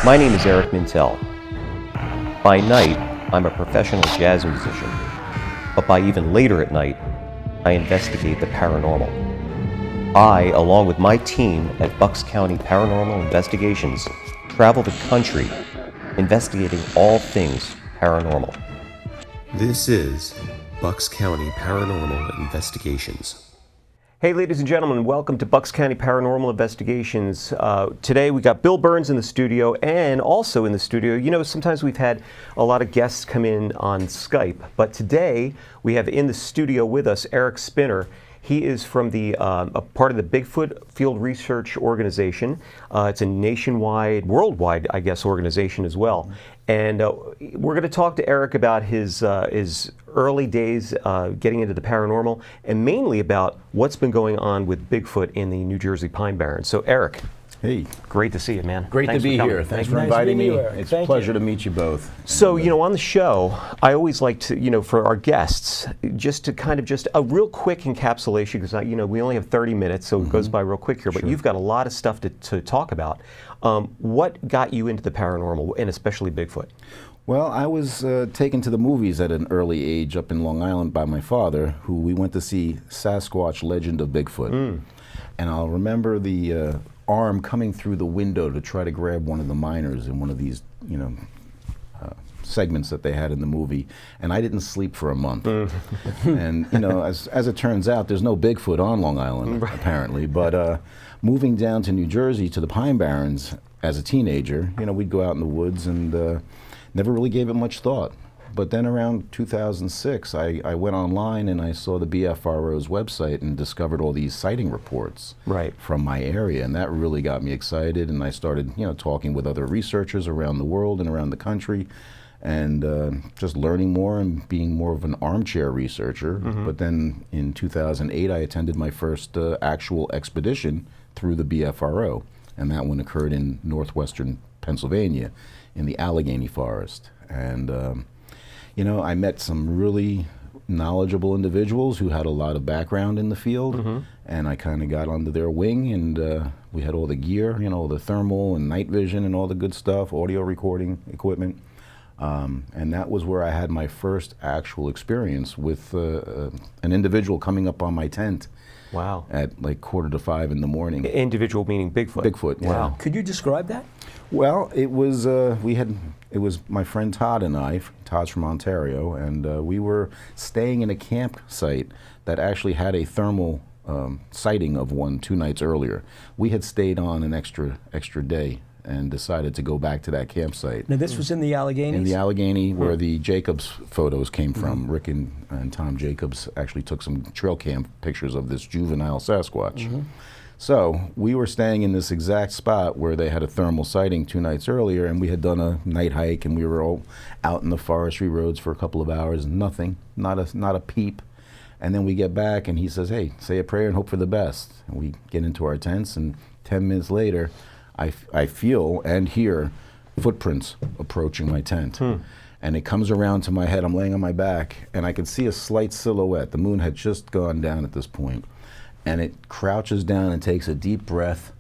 My name is Eric Mintel. By night, I'm a professional jazz musician, but by even later at night, I investigate the paranormal. I, along with my team at Bucks County Paranormal Investigations, travel the country investigating all things paranormal. This is Bucks County Paranormal Investigations. Hey, ladies and gentlemen, welcome to Bucks County Paranormal Investigations. Today we got Bill Burns in the studio, and also in the studio, you know, sometimes we've had a lot of guests come in on Skype, but today we have in the studio with us Eric Spinner. He is from a part of the Bigfoot Field Research Organization. It's a nationwide, worldwide, I guess, organization as well. And we're going to talk to Eric about his early days getting into the paranormal, and mainly about what's been going on with Bigfoot in the New Jersey Pine Barrens. So, Eric. Hey. Great to see you, man. Great to be here. Thanks for inviting me. It's a pleasure to meet you both. So, you know, on the show, I always like to, you know, for our guests, just to kind of just a real quick encapsulation, because, you know, we only have 30 minutes, so it goes by real quick here, but you've got a lot of stuff to talk about. What got you into the paranormal, and especially Bigfoot? Well, I was taken to the movies at an early age up in Long Island by my father, who we went to see Sasquatch Legend of Bigfoot. And I'll remember the arm coming through the window to try to grab one of the miners in one of these, you know, segments that they had in the movie, and I didn't sleep for a month. And you know, as it turns out, there's no Bigfoot on Long Island, apparently. But moving down to New Jersey to the Pine Barrens as a teenager, you know, we'd go out in the woods and never really gave it much thought. But then around 2006, I went online and I saw the BFRO's website and discovered all these sighting reports from my area, and that really got me excited. And I started, you know, talking with other researchers around the world and around the country, and just learning more and being more of an armchair researcher. But then in 2008, I attended my first actual expedition through the BFRO, and that one occurred in northwestern Pennsylvania in the Allegheny Forest. And you know, I met some really knowledgeable individuals who had a lot of background in the field, and I kind of got under their wing, and we had all the gear, you know, the thermal and night vision and all the good stuff, audio recording equipment, and that was where I had my first actual experience with an individual coming up on my tent. Wow. At like 4:45 in the morning. Individual meaning Bigfoot? Bigfoot, yeah. Wow. Could you describe that? Well, it was it was my friend Todd and I. Todd's from Ontario, and we were staying in a campsite that actually had a thermal sighting of one 2 nights earlier. We had stayed on an extra day and decided to go back to that campsite. Now this was in the Alleghenies? In the Allegheny, where the Jacobs photos came from. Rick and Tom Jacobs actually took some trail cam pictures of this juvenile Sasquatch. So we were staying in this exact spot where they had a thermal sighting 2 nights earlier, and we had done a night hike, and we were all out in the forestry roads for a couple of hours, nothing, not a peep. And then we get back, and he says, "Hey, say a prayer and hope for the best." And we get into our tents, and 10 minutes later, I feel and hear footprints approaching my tent. And it comes around to my head. I'm laying on my back, and I can see a slight silhouette. The moon had just gone down at this point. And it crouches down and takes a deep breath.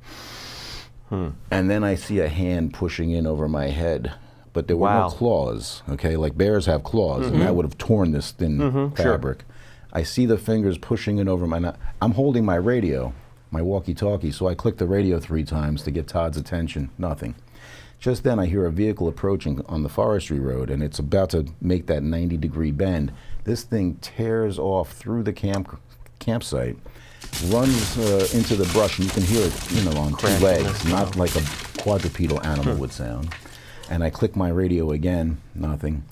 And then I see a hand pushing in over my head. But there were no claws, okay? Like bears have claws, and that would have torn this thin fabric. I see the fingers pushing in over my neck. I'm holding my radio, my walkie-talkie, so I click the radio 3 times to get Todd's attention. Nothing. Just then I hear a vehicle approaching on the forestry road, and it's about to make that 90-degree bend. This thing tears off through the campsite, runs into the brush, and you can hear it, you know, on 2 legs, not like a quadrupedal animal would sound. And I click my radio again, nothing.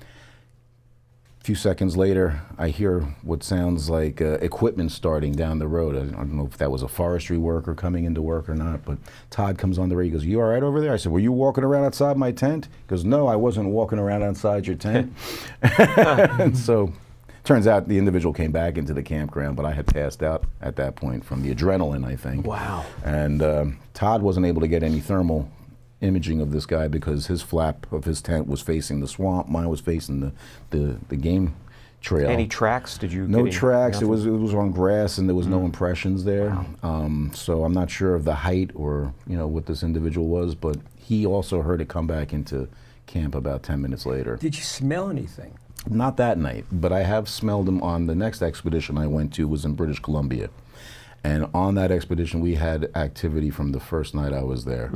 A few seconds later, I hear what sounds like equipment starting down the road. I don't know if that was a forestry worker coming into work or not, but Todd comes on the radio. He goes, "You all right over there?" I said, "Were you walking around outside my tent?" He goes, "No, I wasn't walking around outside your tent." And so, turns out the individual came back into the campground, but I had passed out at that point from the adrenaline, I think. Wow. And Todd wasn't able to get any thermal imaging of this guy because his flap of his tent was facing the swamp. Mine was facing the game trail. Any tracks? Did you? No get tracks. It nothing? was on grass, and there was no impressions there. So I'm not sure of the height or what this individual was, but he also heard it come back into camp about 10 minutes later. Did you smell anything? Not that night, but I have smelled him on the next expedition I went to, was in British Columbia. And on that expedition, we had activity from the first night I was there.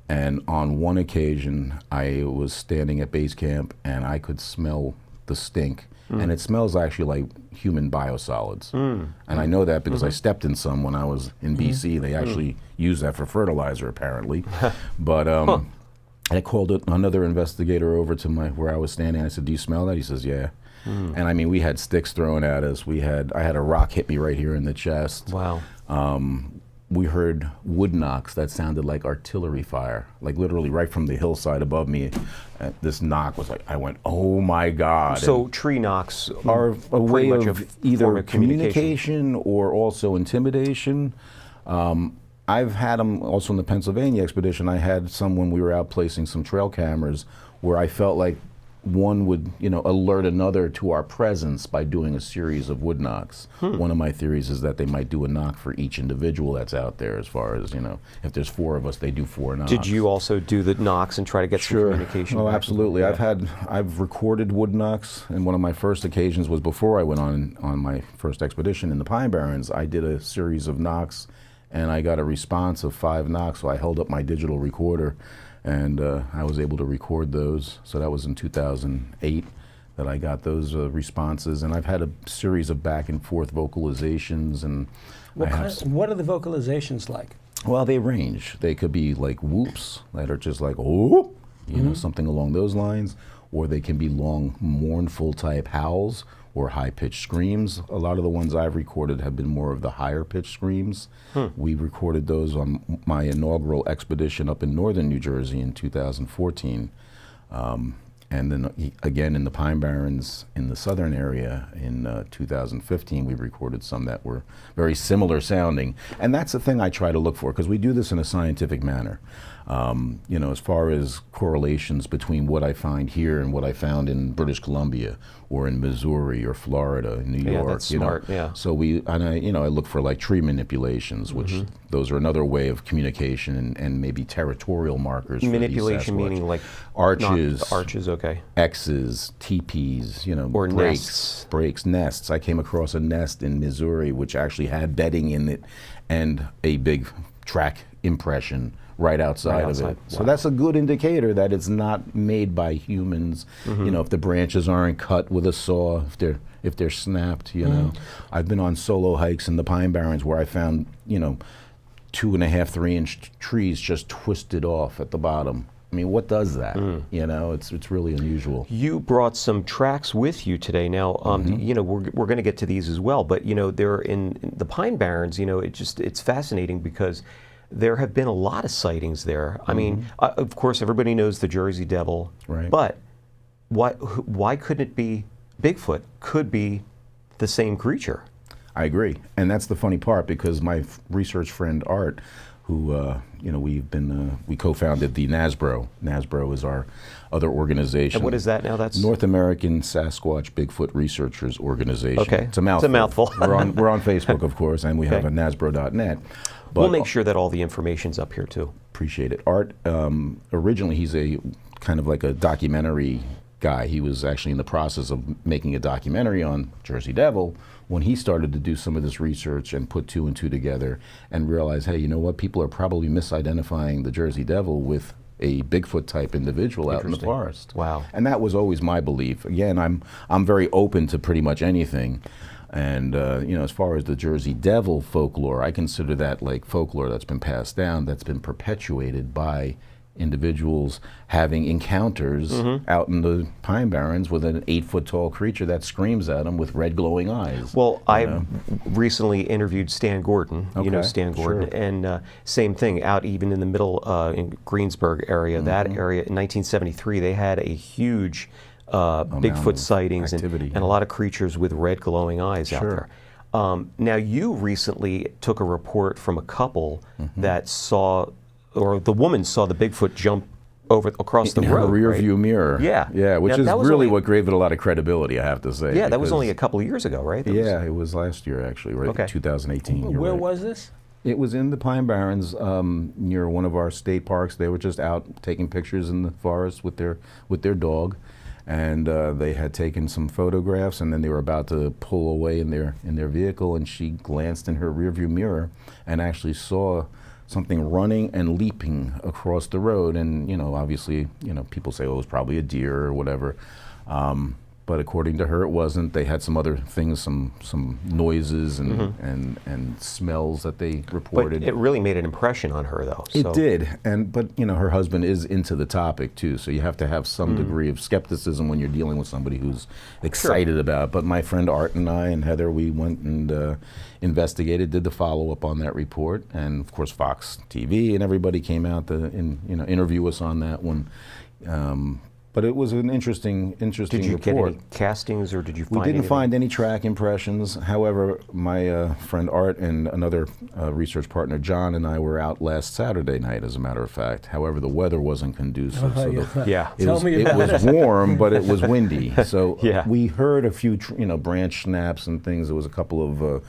And on one occasion, I was standing at base camp, and I could smell the stink. And it smells actually like human biosolids. And I know that because I stepped in some when I was in BC. They actually use that for fertilizer, apparently. But I called another investigator over to where I was standing. I said, "Do you smell that?" He says, "Yeah." And I mean, we had sticks thrown at us. I had a rock hit me right here in the chest. Wow. We heard wood knocks that sounded like artillery fire, like literally right from the hillside above me. This knock was like, I went, "Oh my God!" So tree knocks are a way much of a either form of communication or also intimidation. I've had them also in the Pennsylvania expedition. I had some when we were out placing some trail cameras where I felt like one would, alert another to our presence by doing a series of wood knocks. One of my theories is that they might do a knock for each individual that's out there, as far as, if there's 4 of us, they do 4 knocks. Did you also do the knocks and try to get some communication? Oh, back? absolutely. I've recorded wood knocks, and one of my first occasions was before I went on my first expedition in the Pine Barrens. I did a series of knocks, and I got a response of 5 knocks, so I held up my digital recorder, and I was able to record those. So that was in 2008 that I got those responses, and I've had a series of back and forth vocalizations. And What are the vocalizations like? well, they range. They could be like whoops that are just like, oh, something along those lines, or they can be long, mournful type howls or high-pitched screams. A lot of the ones I've recorded have been more of the higher-pitched screams. We recorded those on my inaugural expedition up in northern New Jersey in 2014. And then again in the Pine Barrens in the southern area in 2015, we recorded some that were very similar sounding. And that's the thing I try to look for, because we do this in a scientific manner. As far as correlations between what I find here and what I found in British Columbia or in Missouri or Florida, New York. Yeah, that's smart, yeah. So I look for like tree manipulations, which those are another way of communication and maybe territorial markers. Manipulation for these Sasquatch. meaning like arches, okay. X's, teepees, or breaks, nests. I came across a nest in Missouri which actually had bedding in it and a big track impression right outside of it. Wow. So that's a good indicator that it's not made by humans. If the branches aren't cut with a saw, if they're snapped, I've been on solo hikes in the Pine Barrens where I found, 2.5, 3-inch trees just twisted off at the bottom. I mean, what does that? It's really unusual. You brought some tracks with you today. Now, we're going to get to these as well, but they're in the Pine Barrens. It's fascinating because there have been a lot of sightings there. I mean, of course, everybody knows the Jersey Devil, right? But why couldn't it be Bigfoot? Could be the same creature. I agree, and that's the funny part, because my research friend Art, who we co-founded the NASBRO. NASBRO is our other organization. And what is that now? That's North American Sasquatch Bigfoot Researchers Organization. Okay, it's a mouthful. It's a mouthful. we're on Facebook, of course, and we have a NASBRO.net. But we'll make sure that all the information's up here too. Appreciate it. Art, originally he's a kind of like a documentary guy. He was actually in the process of making a documentary on Jersey Devil when he started to do some of this research and put 2 and 2 together and realize, hey, you know what? People are probably misidentifying the Jersey Devil with a Bigfoot type individual out in the forest. Wow. And that was always my belief. Again, I'm very open to pretty much anything. And as far as the Jersey Devil folklore, I consider that like folklore that's been passed down, that's been perpetuated by individuals having encounters out in the Pine Barrens with an 8-foot-tall creature that screams at them with red glowing eyes. Well, I recently interviewed Stan Gordon. Okay, You know Stan Gordon, and same thing out even in the middle in Greensburg area. That area in 1973, they had a huge Bigfoot sightings and a lot of creatures with red glowing eyes out there. Now, you recently took a report from a couple that saw, or the woman saw the Bigfoot jump across the In her road. rear right? view mirror. Yeah. Yeah, which Now, is that was really only- what gave it a lot of credibility, I have to say. Yeah, that was because- only a couple of years ago, right? That was- Yeah, it was last year, actually, right? Okay. 2018. You're Where right. was this? It was in the Pine Barrens, near one of our state parks. They were just out taking pictures in the forest with their dog, and they had taken some photographs, and then they were about to pull away in their vehicle, and she glanced in her rearview mirror and actually saw something running and leaping across the road. And obviously, people say, oh, it was probably a deer or whatever. But according to her, it wasn't. They had some other things, some noises and smells that they But reported. it really made an impression on her, though. It so- did, but her husband is into the topic too, so you have to have some degree of skepticism when you're dealing with somebody who's excited about it. But my friend Art and I and Heather, we went and investigated, did the follow up on that report, and of course Fox TV and everybody came out to interview us on that one. But it was an interesting Did you get report. any castings, or did you find We didn't anything? find any track impressions. However, my friend Art and another research partner, John, and I were out last Saturday night, as a matter of fact. However, the weather wasn't conducive. So Yeah. Tell me about it was warm, but it was windy. So Yeah. we heard a few, branch snaps and things. There was a couple of,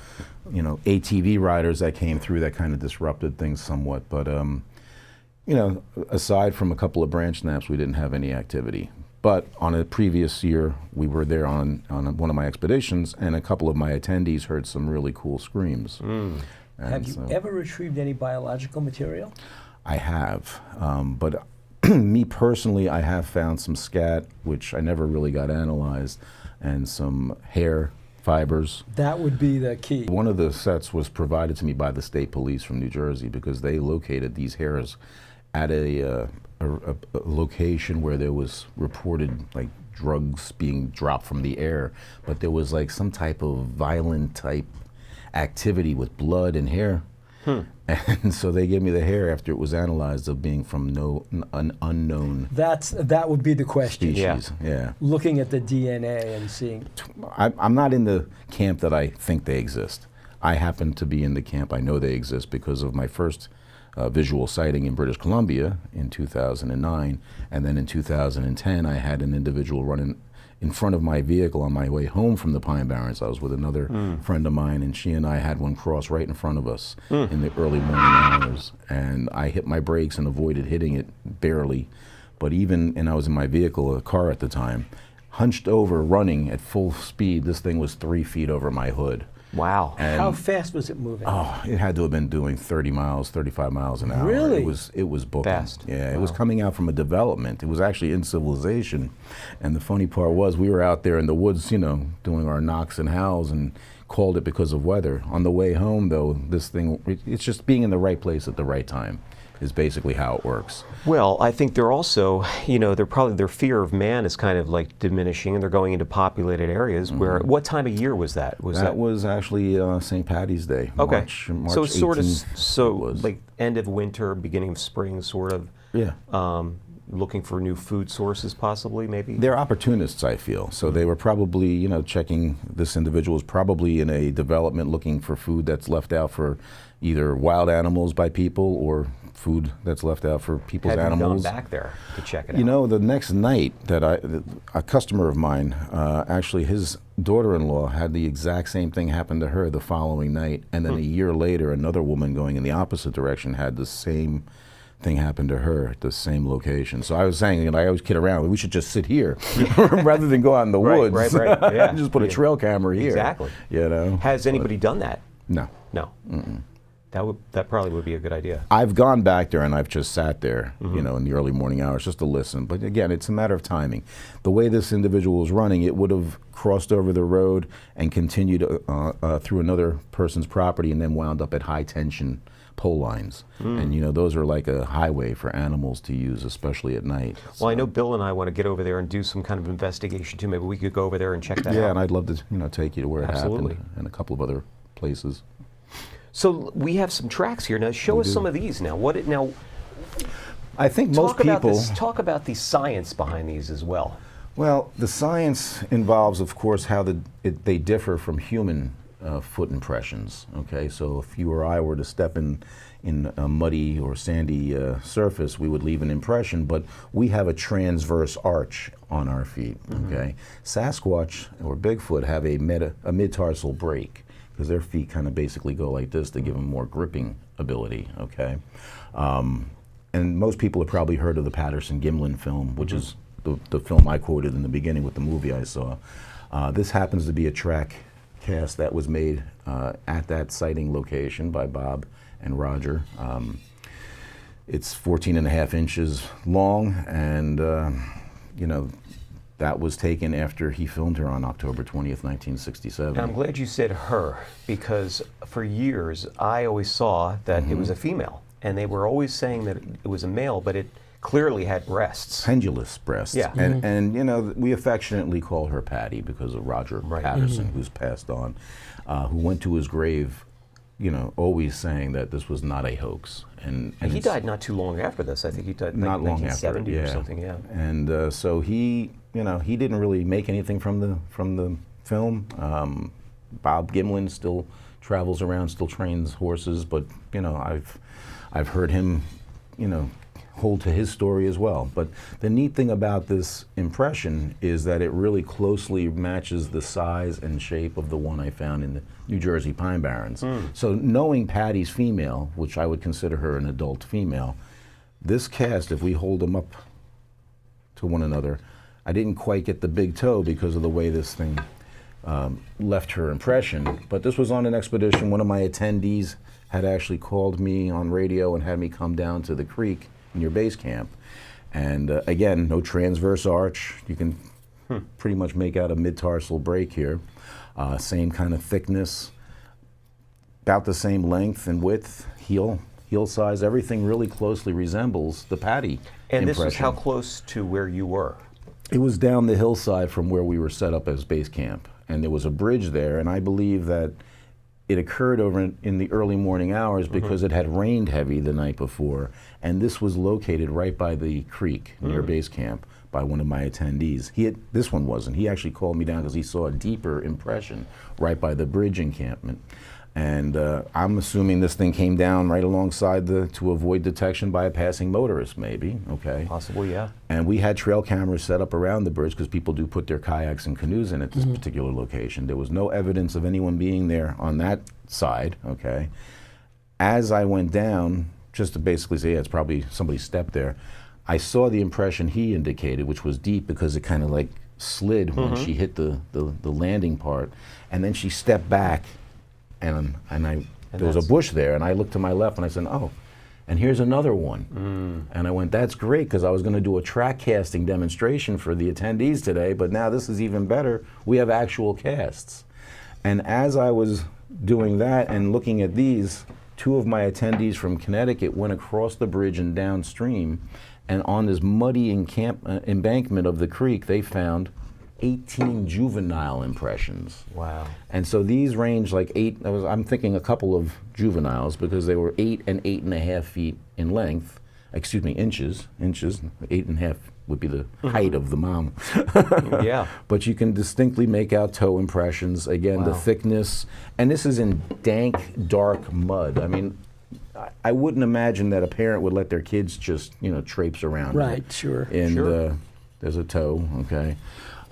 ATV riders that came through that kind of disrupted things somewhat. But aside from a couple of branch snaps, we didn't have any activity. But on a previous year, we were there on one of my expeditions, and a couple of my attendees heard some really cool screams. And Have you so ever retrieved any biological material? I have, but me personally, I have found some scat, which I never really got analyzed, and some hair fibers. That would be the key. One of the sets was provided to me by the state police from New Jersey because they located these hairs at a location where there was reported like drugs being dropped from the air, but there was like some type of violent type activity with blood and hair. And so they gave me the hair after it was analyzed of being from an unknown That would be the question. species. Yeah. Looking at the DNA and seeing. I'm not in the camp that I think they exist. I happen to be in the camp I know they exist because of my first visual sighting in British Columbia in 2009, and then in 2010 I had an individual running in front of my vehicle on my way home from the Pine Barrens. I was with another friend of mine, and she and I had one cross right in front of us in the early morning hours, and I hit my brakes and avoided hitting it barely. But and I was in my vehicle, a car at the time, hunched over, running at full speed. This thing was 3 feet over my hood. Wow. And How fast was it moving? it had to have been doing 30 miles, 35 miles an hour. Really? It was booking. Fast. Yeah, it was coming out from a development. It was actually in civilization. And the funny part was we were out there in the woods, doing our knocks and howls and called it because of weather. On the way home, though, this thing, it's just being in the right place at the right time is basically how it works. Well, I think they're also, their fear of man is kind of like diminishing, and they're going into populated areas where, what time of year was that? That was actually St. Patty's Day, okay. March So it's sort of, 18th it was. like end of winter, beginning of spring, sort of. Yeah. Looking for new food sources, possibly, maybe? They're opportunists, I feel. So they were probably, checking, this individual is probably in a development looking for food that's left out for either wild animals by people or food that's left out for people's Have animals. you gone back there to check it out? The next night that a customer of mine, actually his daughter-in-law had the exact same thing happen to her the following night. And then a year later, another woman going in the opposite direction had the same thing happened to her at the same location. So I was saying, and I always kid around, we should just sit here rather than go out in the woods. Right, yeah. Just put a trail camera here. Exactly. Has anybody done that? No. No. That probably would be a good idea. I've gone back there and I've just sat there, in the early morning hours just to listen. But again, it's a matter of timing. The way this individual was running, it would have crossed over the road and continued through another person's property and then wound up at high tension pole lines. And those are like a highway for animals to use, especially at night. Well, I know Bill and I want to get over there and do some kind of investigation too. Maybe we could go over there and check that out. Yeah, and I'd love to take you to where Absolutely. it happened and a couple of other places. So we have some tracks here. Now show us some of these now. I think most people... Talk about the science behind these as well. Well, the science involves, of course, how they differ from human foot impressions. Okay, so if you or I were to step in a muddy or sandy surface, we would leave an impression, but we have a transverse arch on our feet. Okay, Sasquatch or Bigfoot have a mid-tarsal break because their feet kind of basically go like this to give them more gripping ability. Okay, and most people have probably heard of the Patterson-Gimlin film, which is the film I quoted in the beginning with the movie I saw. This happens to be a track cast that was made at that sighting location by Bob and Roger. It's 14.5 inches long, and you know, that was taken after he filmed her on October 20th, 1967. And I'm glad you said her, because for years I always saw that it was a female, and they were always saying that it was a male, but it clearly had breasts. Pendulous breasts. Yeah. And you know, we affectionately call her Patty because of Roger Patterson, who's passed on, who went to his grave, you know, always saying that this was not a hoax. And he died not too long after this. I think he died not like long after, 1970 or something. Yeah. And so he, you know, he didn't really make anything from the film. Bob Gimlin still travels around, still trains horses, but you know, I've heard him, you know, hold to his story as well. But the neat thing about this impression is that it really closely matches the size and shape of the one I found in the New Jersey Pine Barrens. So knowing Patty's female, which I would consider her an adult female, this cast, if we hold them up to one another, I didn't quite get the big toe because of the way this thing left her impression. But this was on an expedition. One of my attendees had actually called me on radio and had me come down to the creek in your base camp. And again, no transverse arch. You can pretty much make out a mid-tarsal break here. Same kind of thickness, about the same length and width, heel size. Everything really closely resembles the Patty And impression. this was how close to where you were? It was down the hillside from where we were set up as base camp. And there was a bridge there, and I believe that it occurred over in the early morning hours because it had rained heavy the night before, and this was located right by the creek near base camp by one of my attendees. This one wasn't. He actually called me down because he saw a deeper impression right by the bridge encampment. And I'm assuming this thing came down right alongside to avoid detection by a passing motorist, maybe. Okay. Possibly, yeah. And we had trail cameras set up around the bridge because people do put their kayaks and canoes in at this particular location. There was no evidence of anyone being there on that side. Okay. As I went down, just to basically say, yeah, it's probably somebody stepped there, I saw the impression he indicated, which was deep because it kind of like slid when she hit the landing part, and then she stepped back. And there was a bush there, and I looked to my left, and I said, oh, and here's another one. And I went, that's great, because I was going to do a track casting demonstration for the attendees today, but now this is even better. We have actual casts. And as I was doing that and looking at these, two of my attendees from Connecticut went across the bridge and downstream, and on this muddy embankment of the creek, they found 18 juvenile impressions. Wow. And so these range like I'm thinking a couple of juveniles because they were 8 and 8.5 feet in length, inches, 8.5 would be the height of the mom. Yeah. But you can distinctly make out toe impressions, again, the thickness, and this is in dank, dark mud. I mean, I wouldn't imagine that a parent would let their kids just, you know, traipse around. Right, sure. And there's a toe, okay.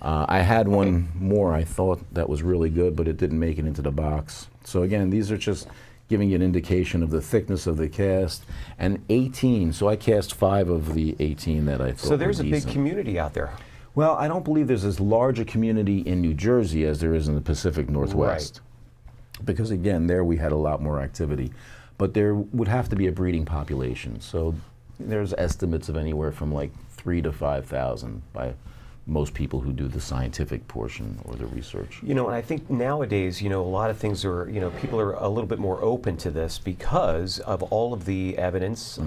I had one more I thought that was really good, but it didn't make it into the box. So again, these are just giving you an indication of the thickness of the cast. And 18, so I cast 5 of the 18 that I thought So there's were a big decent. community out there. Well, I don't believe there's as large a community in New Jersey as there is in the Pacific Northwest. Because again, there we had a lot more activity. But there would have to be a breeding population. So there's estimates of anywhere from like 3,000 to 5,000 by most people who do the scientific portion or the research. You know, and I think nowadays, you know, a lot of things are, you know, people are a little bit more open to this because of all of the evidence.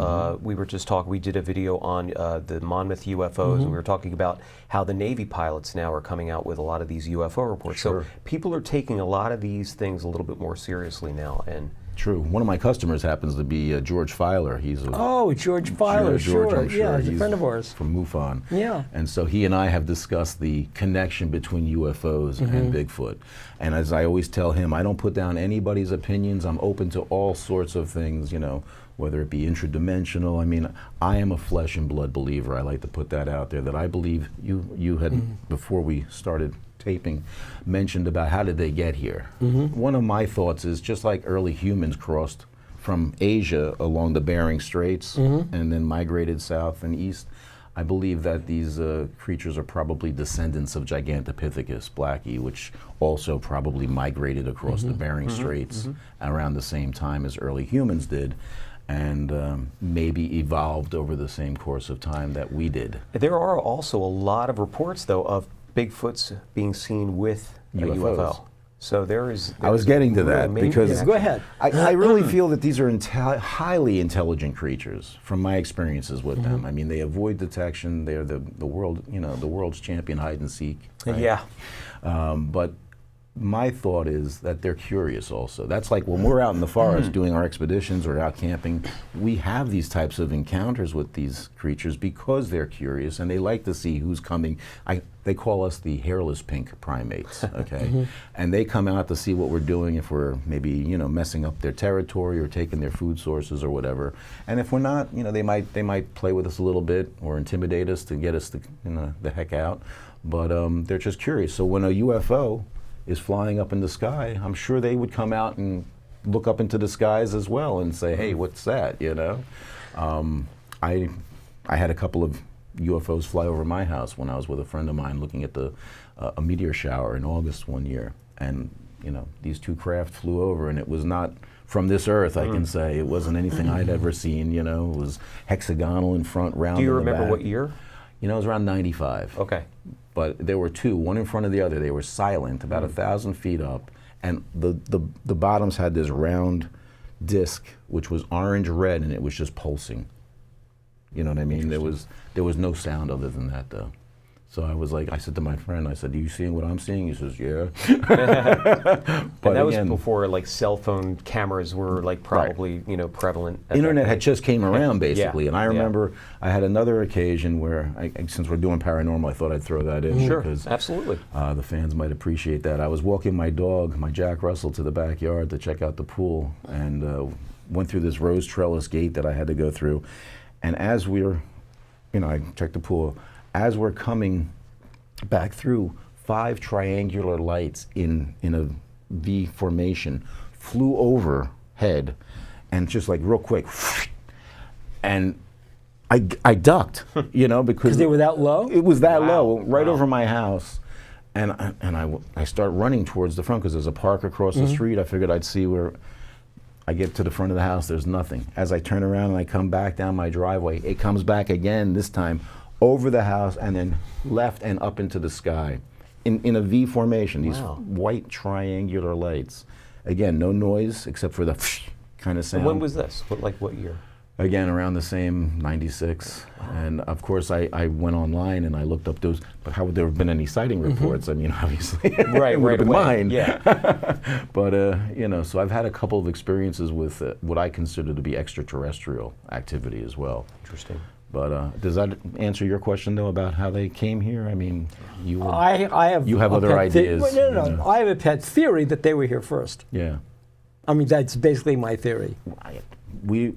We were just talking, we did a video on the Monmouth UFOs, and we were talking about how the Navy pilots now are coming out with a lot of these UFO reports. Sure. So people are taking a lot of these things a little bit more seriously now. And True. One of my customers happens to be George Filer. He's a Oh, George Filer, George, I'm Yeah, he's a He's friend of ours. from MUFON. Yeah. And so he and I have discussed the connection between UFOs and Bigfoot. And as I always tell him, I don't put down anybody's opinions. I'm open to all sorts of things, you know, whether it be intradimensional. I mean, I am a flesh and blood believer. I like to put that out there, that I believe you had, before we started taping, mentioned about how did they get here. One of my thoughts is just like early humans crossed from Asia along the Bering Straits and then migrated south and east, I believe that these creatures are probably descendants of Gigantopithecus blackie, which also probably migrated across the Bering Straits around the same time as early humans did, and maybe evolved over the same course of time that we did. There are also a lot of reports, though, of Bigfoots being seen with a UFOs. UFO. So there is. I was getting to that really because amazing Go ahead. I really feel that these are highly intelligent creatures from my experiences with them. I mean, they avoid detection. They're the world, you know, the world's champion hide and seek. Right? Yeah. But my thought is that they're curious also. That's like when we're out in the forest doing our expeditions or out camping, we have these types of encounters with these creatures because they're curious and they like to see who's coming. They call us the hairless pink primates, okay? And they come out to see what we're doing, if we're maybe, you know, messing up their territory or taking their food sources or whatever. And if we're not, you know, they might play with us a little bit or intimidate us to get us to, you know, the heck out. But they're just curious. So when a UFO is flying up in the sky, I'm sure they would come out and look up into the skies as well and say, hey, what's that, you know? I had a couple of UFOs fly over my house when I was with a friend of mine looking at a meteor shower in August one year. And, you know, these two craft flew over, and it was not from this earth, I can say. It wasn't anything I'd ever seen, you know. It was hexagonal in front, round Do you in the remember back. what year? You know, it was around 95. Okay. But there were two, one in front of the other. They were silent, about 1,000 feet up, and the bottoms had this round disc, which was orange-red, and it was just pulsing. You know what I mean? There was no sound other than that, though. So I was like, I said to my friend, I said, "Are you seeing what I'm seeing?" He says, "Yeah." But that was before like cell phone cameras were like probably you know prevalent. At Internet that had point. just came around basically, and I remember I had another occasion where, since we're doing paranormal, I thought I'd throw that in Sure, because absolutely. The fans might appreciate that. I was walking my dog, my Jack Russell, to the backyard to check out the pool, and went through this rose trellis gate that I had to go through, and as we're, you know, I checked the pool. As we're coming back through, 5 triangular lights in a V formation flew overhead, and just like real quick, and I ducked, you know, because they were that low? It was that Wow. low, right Wow. over my house, and I start running towards the front because there's a park across the street. I figured I'd see where. I get to the front of the house, there's nothing. As I turn around and I come back down my driveway, it comes back again, this time over the house and then left and up into the sky in a V formation, these Wow. white triangular lights. Again, no noise except for the kind of sound. And when was this? What year? Again, around the same 96. And of course, I went online and I looked up those, but how would there have been any sighting reports? I mean, obviously, Right, it would right have been away. mine. Yeah. But, you know, so I've had a couple of experiences with what I consider to be extraterrestrial activity as well. Interesting. But does that answer your question, though, about how they came here? I mean, you were, I have. You have a other pet ideas, Well, no. you know. I have a pet theory that they were here first. yeah. I mean, that's basically my theory.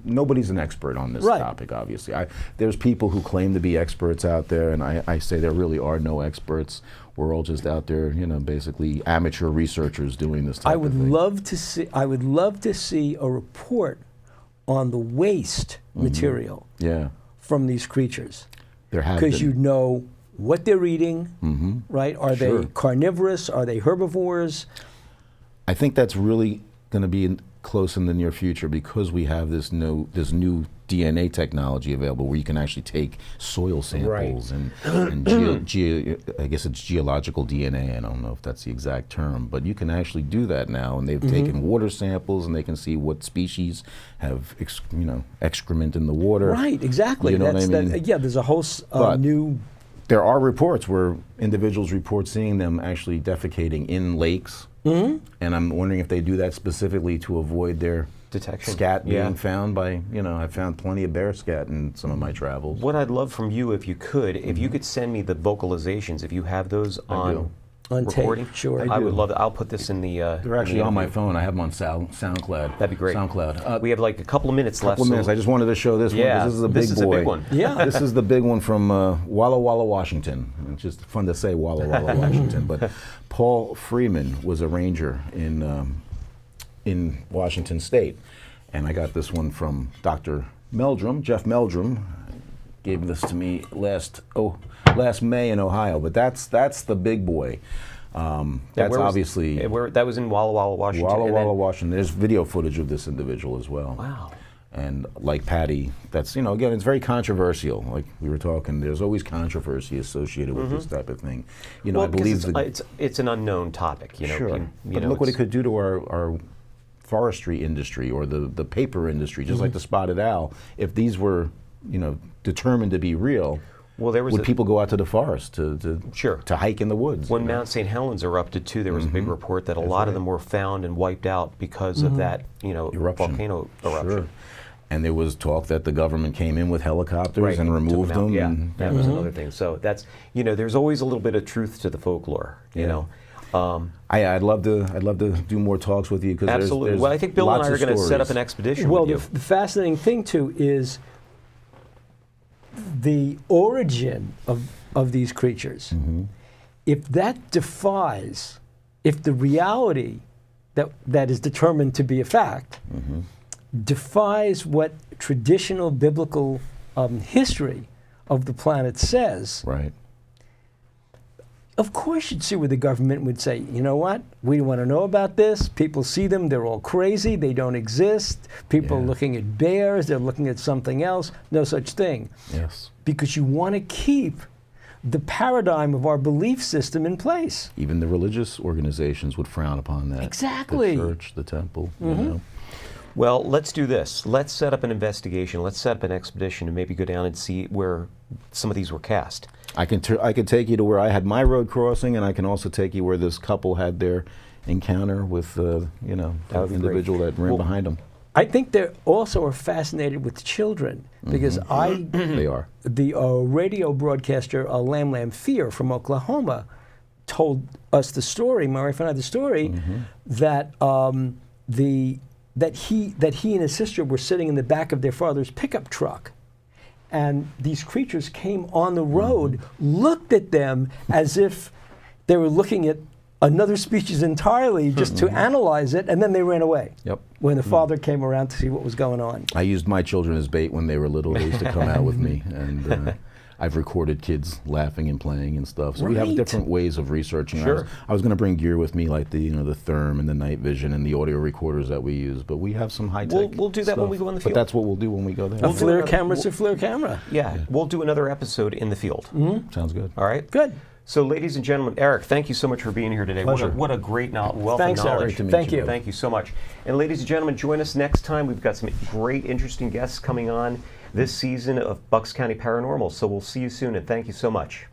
Nobody's an expert on this Right. topic, obviously. There's people who claim to be experts out there, and I say there really are no experts. We're all just out there, you know, basically amateur researchers doing this type I of would thing. love to see. I would love to see a report on the waste material Yeah, from these creatures, there have because been. you know what they're eating, right? Are Sure. they carnivorous? Are they herbivores? I think that's really going to be close in the near future because we have this new DNA technology available where you can actually take soil samples and I guess it's geological DNA. I don't know if that's the exact term, but you can actually do that now. And they've taken water samples and they can see what species have excrement in the water. Right, exactly. You know what I mean? Yeah, there's a whole But- new. There are reports where individuals report seeing them actually defecating in lakes. And I'm wondering if they do that specifically to avoid their Detection. Scat Yeah. being found by, I found plenty of bear scat in some of my travels. What I'd love from you, if you could send me the vocalizations, if you have those on recording. tape, sure. I would love it. I'll put this in the. They're actually on my phone. I have them on SoundCloud. That'd be great. SoundCloud. We have like a couple of minutes left. Couple minutes. I just wanted to show this one Yeah, because this is a big this is a boy. big one. Yeah. This is the big one from Walla Walla, Washington. It's just fun to say Walla Walla, Washington. But Paul Freeman was a ranger in Washington State, and I got this one from Dr. Meldrum. Jeff Meldrum gave this to me last May in Ohio. But that's the big boy. That's obviously that was in Walla Walla, Washington. Walla Walla, Washington. There's video footage of this individual as well. Wow. And like Patty, that's, again, it's very controversial. Like we were talking, there's always controversy associated with this type of thing. Well, I believe it's an unknown topic. Sure. But look what it could do to our forestry industry or the paper industry, just like the spotted owl. If these were, determined to be real, would people go out to the forest to hike in the woods? When Mount St. Helens erupted too, there was a big report that a lot of them were found and wiped out because of that, volcano eruption. Sure. And there was talk that the government came in with helicopters and removed them. Yeah, that was another thing. So that's, there's always a little bit of truth to the folklore. You know. I'd love to do more talks with you because absolutely. There's well, I think Bill and I are going to set up an Well, expedition with you. The fascinating thing too is the origin of these creatures. If that defies, if the reality that is determined to be a fact defies what traditional biblical history of the planet says, right. Of course you'd see where the government would say, you know what, we want to know about this. People see them, they're all crazy, they don't exist. People are looking at bears, they're looking at something else. No such thing. Yes. Because you want to keep the paradigm of our belief system in place. Even the religious organizations would frown upon that. Exactly. The church, the temple, you know. Well, let's do this. Let's set up an investigation. Let's set up an expedition and maybe go down and see where some of these were cast. I can take you to where I had my road crossing, and I can also take you where this couple had their encounter with, the individual that ran behind them. I think they also are fascinated with children because They are. The radio broadcaster Lam Lam Fear from Oklahoma told us the story, my wife and I, the story that that he and his sister were sitting in the back of their father's pickup truck. And these creatures came on the road, looked at them as if they were looking at another species entirely just to analyze it, and then they ran away. Yep. When the father came around to see what was going on. I used my children as bait when they were little. They used to come out with me, and I've recorded kids laughing and playing and stuff. So we have different ways of researching. Sure. I was going to bring gear with me, like the therm and the night vision and the audio recorders that we use. But we have some high tech. We'll do that when we go in the field. But that's what we'll do when we go there. A FLIR camera's a FLIR camera. Yeah, we'll do another episode in the field. Sounds good. All right? Good. So, ladies and gentlemen, Eric, thank you so much for being here today. Pleasure. What a great wealth Thanks, of knowledge. Eric. Thank you. Thank you so much. And ladies and gentlemen, join us next time. We've got some great, interesting guests coming on this season of Bucks County Paranormal. So we'll see you soon, and thank you so much.